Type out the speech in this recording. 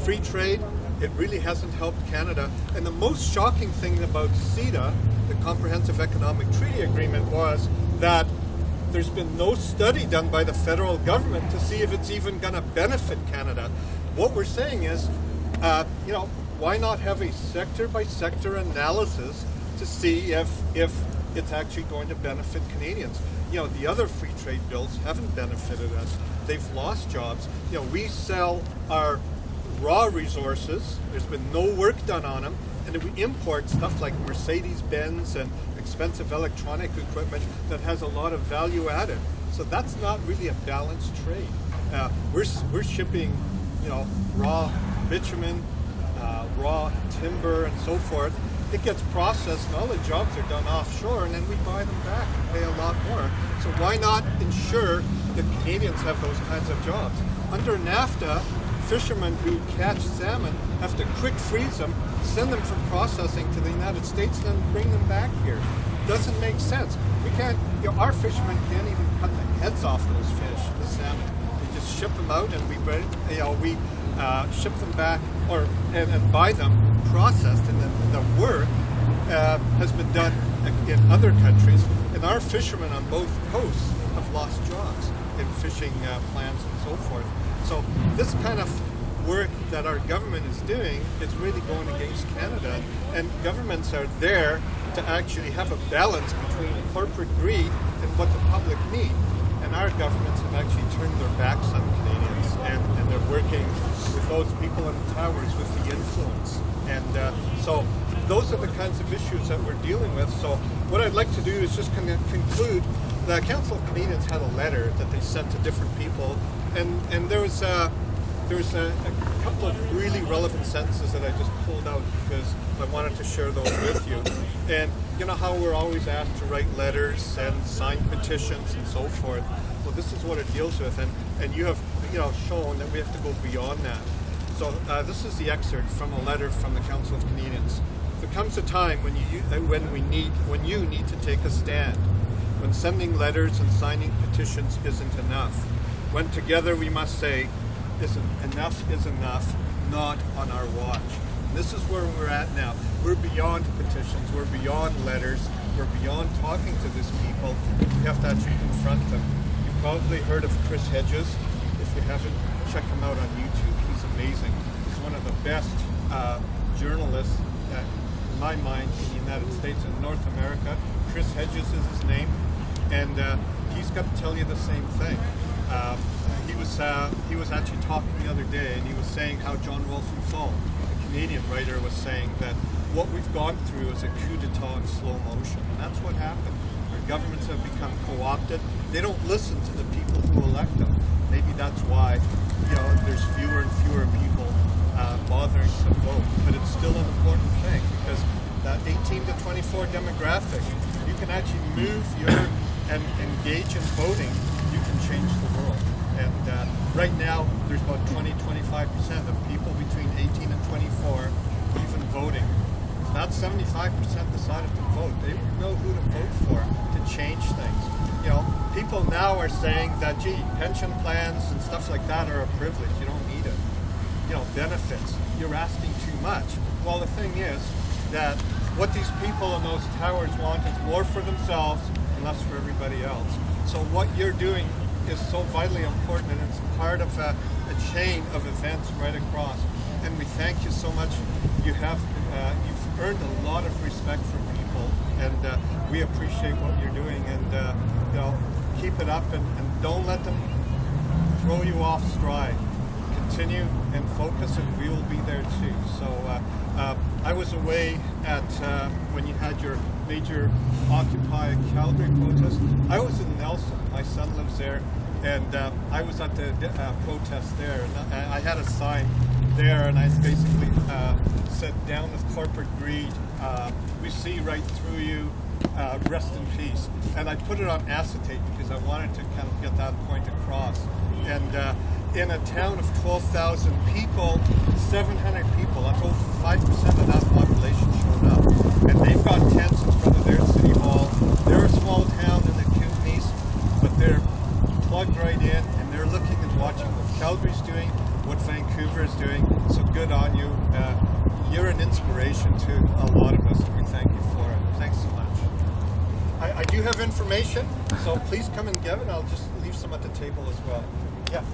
free trade, it really hasn't helped Canada. And the most shocking thing about CETA, the Comprehensive Economic Treaty Agreement, was that there's been no study done by the federal government to see if it's even going to benefit Canada. What we're saying is, why not have a sector-by-sector analysis to see if it's actually going to benefit Canadians? The other free trade bills haven't benefited us. They've lost jobs. We sell our raw resources. There's been no work done on them. And then we import stuff like Mercedes-Benz and expensive electronic equipment that has a lot of value added. So that's not really a balanced trade. We're shipping, raw bitumen, raw timber, and so forth. It gets processed, and all the jobs are done offshore, and then we buy them back and pay a lot more. So why not ensure that Canadians have those kinds of jobs? Under NAFTA, fishermen who catch salmon have to quick freeze them, send them for processing to the United States, and then bring them back here. Doesn't make sense. We can't. Our fishermen can't even cut the heads off those fish, the salmon. They just ship them out, and we ship them back and buy them processed, and the work has been done in other countries. And our fishermen on both coasts have lost jobs in fishing plants and so forth. So this kind of work that our government is doing is really going against Canada, and governments are there to actually have a balance between corporate greed and what the public need. And our governments have actually turned their backs on Canadians, and they're working with those people in the towers with the influence. And so those are the kinds of issues that we're dealing with. So what I'd like to do is just kind of conclude. The Council of Canadians had a letter that they sent to different people, and there was a couple of really relevant sentences that I just pulled out because I wanted to share those with you. And you know how we're always asked to write letters and sign petitions and so forth. Well, this is what it deals with, and you have shown that we have to go beyond that. So this is the excerpt from a letter from the Council of Canadians. There comes a time when you need to take a stand, when sending letters and signing petitions isn't enough, when together we must say, enough is enough, not on our watch. And this is where we're at now. We're beyond petitions, we're beyond letters, we're beyond talking to these people. We have to actually confront them. You've probably heard of Chris Hedges. If you haven't, check him out on YouTube. He's amazing. He's one of the best journalists, in my mind, in the United States and North America. Chris Hedges is his name, and he's got to tell you the same thing. He was actually talking the other day, and he was saying how John Wolfensohn, a Canadian writer, was saying that what we've gone through is a coup d'etat in slow motion, and that's what happened. Our governments have become co-opted. They don't listen to the people who elect them. Maybe that's why there's fewer and fewer people bothering to vote, but it's still an important thing because that 18 to 24 demographic, you can actually move and engage in voting. You can change the world. And right now, there's about 20-25% of people between 18 and 24 even voting. Not 75% decided to vote. They know who to vote for to change things. People now are saying that, pension plans and stuff like that are a privilege. You don't need it. Benefits. You're asking too much. Well, the thing is that what these people in those towers want is more for themselves and less for everybody else. So what you're doing is so vitally important, and it's part of a chain of events right across. And we thank you so much. You've earned a lot of respect from people, and we appreciate what you're doing. And keep it up, and don't let them throw you off stride. Continue and focus, and we will be there too. So I was away at when you had your major Occupy Calgary protest. I was in Nelson. My son lives there, and I was at the protest there. And I had a sign there, and I basically said, "Down with corporate greed. We see right through you. Rest in peace." And I put it on acetate because I wanted to kind of get that point across. And in a town of 12,000 people, 700 people, that's over 5% of that population showed up. And they've got tents in front of their city hall. They're a small town in the Kootenays, but they're plugged right in, and they're looking and watching what Calgary's doing, what Vancouver is doing. So good on you. You're an inspiration to a lot of us. We thank you for it. Thanks so much. I do have information, so please come and get it. I'll just leave some at the table as well. Yeah.